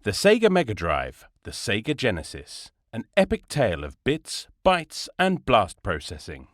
The Sega Mega Drive, the Sega Genesis, an epic tale of bits, bytes, and blast processing.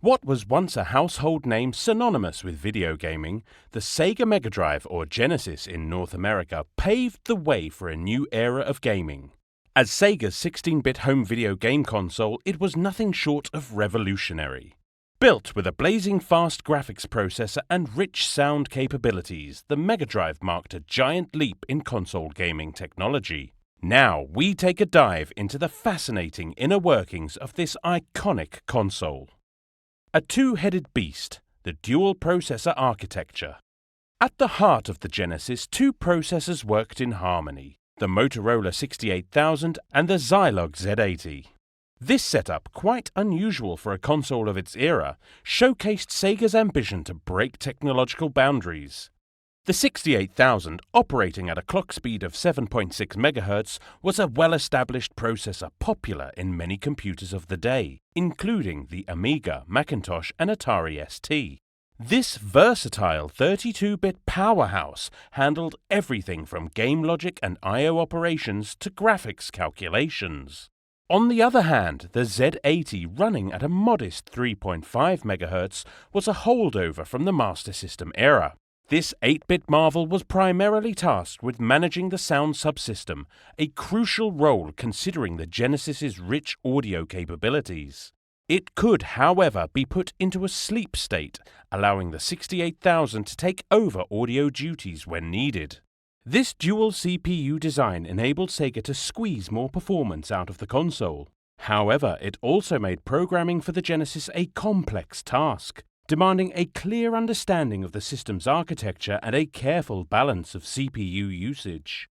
What was once a household name synonymous with video gaming, the Sega Mega Drive or Genesis in North America paved the way for a new era of gaming. As Sega's 16-bit home video game console, it was nothing short of revolutionary. Built with a blazing fast graphics processor and rich sound capabilities, the Mega Drive marked a giant leap in console gaming technology. Now we take a dive into the fascinating inner workings of this iconic console. A two-headed beast, the dual-processor architecture. At the heart of the Genesis, two processors worked in harmony, the Motorola 68000 and the Zilog Z80. This setup, quite unusual for a console of its era, showcased Sega's ambition to break technological boundaries. The 68000, operating at a clock speed of 7.6 MHz, was a well-established processor popular in many computers of the day, including the Amiga, Macintosh and Atari ST. This versatile 32-bit powerhouse handled everything from game logic and I/O operations to graphics calculations. On the other hand, the Z80, running at a modest 3.5 MHz, was a holdover from the Master System era. This 8-bit marvel was primarily tasked with managing the sound subsystem, a crucial role considering the Genesis's rich audio capabilities. It could, however, be put into a sleep state, allowing the 68000 to take over audio duties when needed. This dual CPU design enabled Sega to squeeze more performance out of the console. However, it also made programming for the Genesis a complex task, demanding a clear understanding of the system's architecture and a careful balance of CPU usage.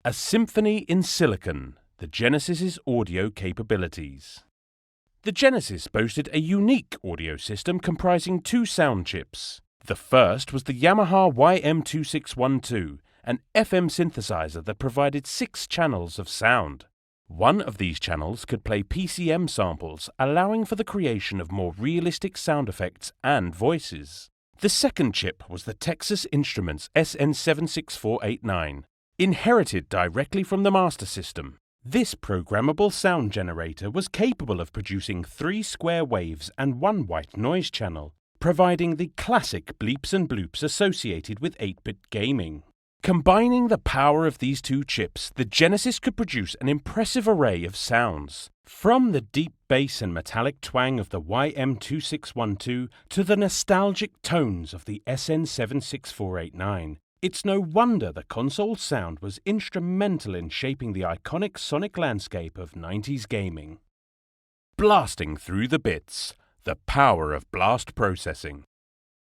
A symphony in silicon, the Genesis's audio capabilities. The Genesis boasted a unique audio system comprising two sound chips. The first was the Yamaha YM2612, an FM synthesizer that provided 6 channels of sound. One of these channels could play PCM samples, allowing for the creation of more realistic sound effects and voices. The second chip was the Texas Instruments SN76489, inherited directly from the Master System. This programmable sound generator was capable of producing 3 square waves and 1 white noise channel, providing the classic bleeps and bloops associated with 8-bit gaming. Combining the power of these two chips, the Genesis could produce an impressive array of sounds. From the deep bass and metallic twang of the YM2612 to the nostalgic tones of the SN76489, it's no wonder the console's sound was instrumental in shaping the iconic sonic landscape of 90s gaming. Blasting through the bits, the power of blast processing.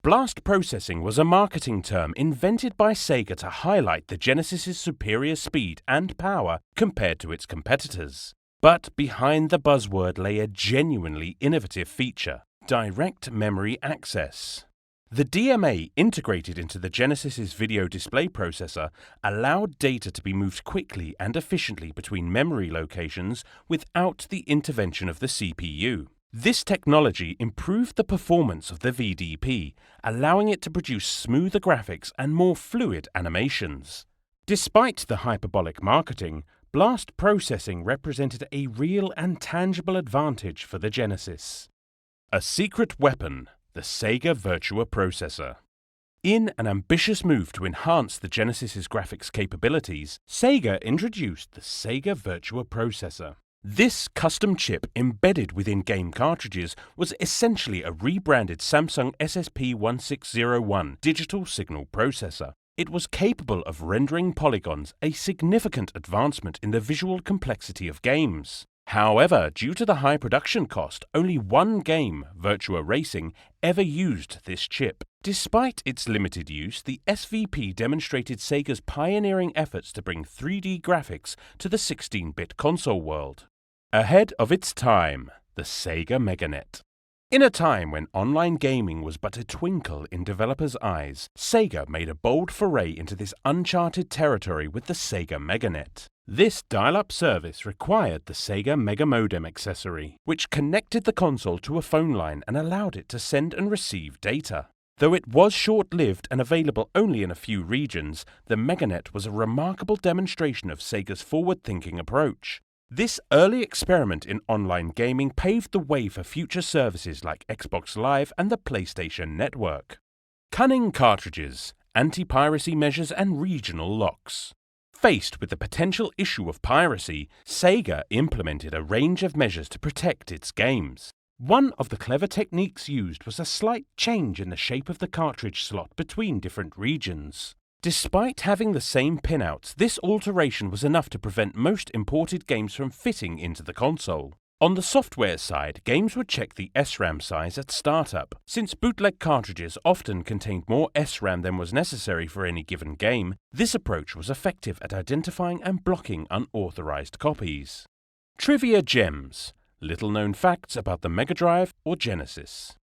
Blast processing was a marketing term invented by Sega to highlight the Genesis's superior speed and power compared to its competitors. But behind the buzzword lay a genuinely innovative feature: direct memory access. The DMA integrated into the Genesis's video display processor allowed data to be moved quickly and efficiently between memory locations without the intervention of the CPU. This technology improved the performance of the VDP, allowing it to produce smoother graphics and more fluid animations. Despite the hyperbolic marketing, blast processing represented a real and tangible advantage for the Genesis. A secret weapon, the Sega Virtua Processor. In an ambitious move to enhance the Genesis's graphics capabilities, Sega introduced the Sega Virtua Processor. This custom chip embedded within game cartridges was essentially a rebranded Samsung SSP1601 digital signal processor. It was capable of rendering polygons, a significant advancement in the visual complexity of games. However, due to the high production cost, only one game, Virtua Racing, ever used this chip. Despite its limited use, the SVP demonstrated Sega's pioneering efforts to bring 3D graphics to the 16-bit console world. Ahead of its time, the Sega MegaNet. In a time when online gaming was but a twinkle in developers' eyes, Sega made a bold foray into this uncharted territory with the Sega MegaNet. This dial-up service required the Sega Mega Modem accessory, which connected the console to a phone line and allowed it to send and receive data. Though it was short-lived and available only in a few regions, the MegaNet was a remarkable demonstration of Sega's forward-thinking approach. This early experiment in online gaming paved the way for future services like Xbox Live and the PlayStation Network. Cunning cartridges, anti-piracy measures and regional locks. Faced with the potential issue of piracy, Sega implemented a range of measures to protect its games. One of the clever techniques used was a slight change in the shape of the cartridge slot between different regions. Despite having the same pinouts, this alteration was enough to prevent most imported games from fitting into the console. On the software side, games would check the SRAM size at startup. Since bootleg cartridges often contained more SRAM than was necessary for any given game, this approach was effective at identifying and blocking unauthorized copies. Trivia gems. Little-known facts about the Mega Drive or Genesis.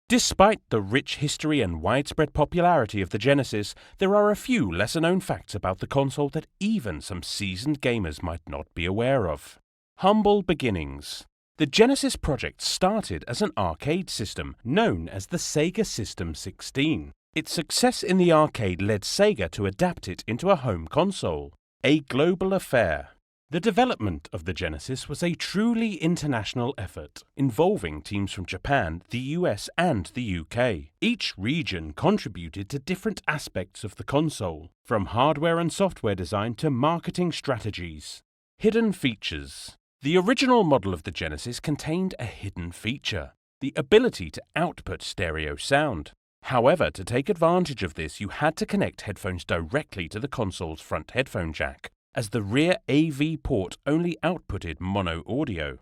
Despite the rich history and widespread popularity of the Genesis, there are a few lesser-known facts about the console that even some seasoned gamers might not be aware of. Humble beginnings. The Genesis project started as an arcade system known as the Sega System 16. Its success in the arcade led Sega to adapt it into a home console, a global affair. The development of the Genesis was a truly international effort, involving teams from Japan, the US, and the UK. Each region contributed to different aspects of the console, from hardware and software design to marketing strategies. Hidden features. The original model of the Genesis contained a hidden feature, the ability to output stereo sound. However, to take advantage of this, you had to connect headphones directly to the console's front headphone jack, as the rear AV port only outputted mono audio.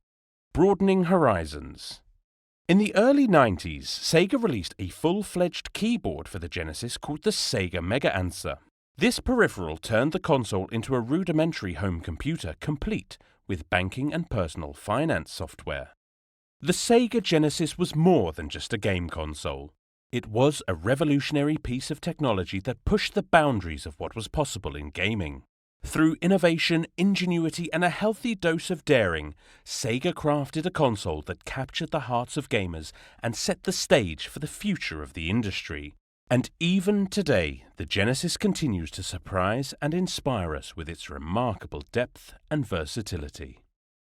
Broadening horizons. In the early 90s, Sega released a full-fledged keyboard for the Genesis called the Sega Mega. This peripheral turned the console into a rudimentary home computer complete with banking and personal finance software. The Sega Genesis was more than just a game console. It was a revolutionary piece of technology that pushed the boundaries of what was possible in gaming. Through innovation, ingenuity, and a healthy dose of daring, Sega crafted a console that captured the hearts of gamers and set the stage for the future of the industry. And even today, the Genesis continues to surprise and inspire us with its remarkable depth and versatility.